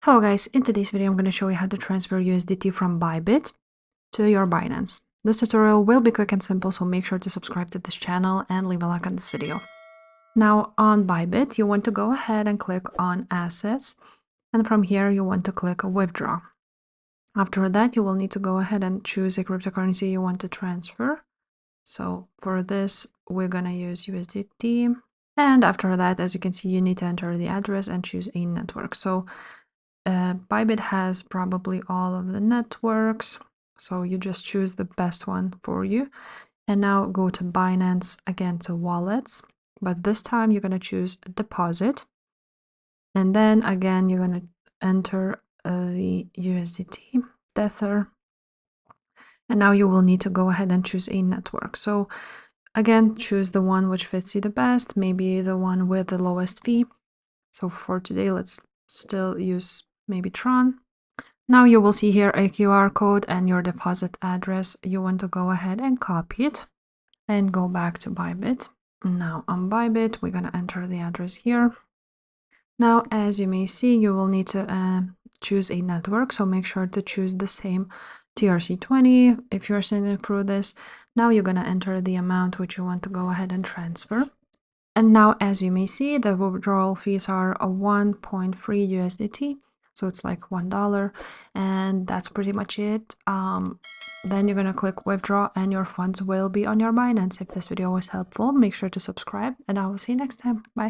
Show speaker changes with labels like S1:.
S1: Hello guys, in today's video I'm going to show you how to transfer USDT from ByBit to your Binance. This tutorial will be quick and simple, so make sure to subscribe to this channel and leave a like on this video. Now on ByBit, you want to go ahead and click on Assets, and from here you want to click Withdraw. After that, you will need to go ahead and choose a cryptocurrency you want to transfer. So for this, we're going to use USDT. And after that, as you can see, you need to enter the address and choose a network. So ByBit has probably all of the networks, so you just choose the best one for you. And now go to Binance, again to wallets, but this time you're going to choose deposit. And then again, you're going to enter the USDT Tether. And now you will need to go ahead and choose a network. So again, choose the one which fits you the best, maybe the one with the lowest fee. So for today, let's still use maybe Tron. Now you will see here a QR code and your deposit address. You want to go ahead and copy it and go back to ByBit. Now on ByBit, we're going to enter the address here. Now, as you may see, you will need to choose a network. So make sure to choose the same TRC20 if you're sending through this. Now you're going to enter the amount which you want to go ahead and transfer. And now, as you may see, the withdrawal fees are a 1.3 USDT. So it's like $1, and that's pretty much it. Then you're going to click withdraw and your funds will be on your Binance. If this video was helpful, make sure to subscribe, and I will see you next time. Bye.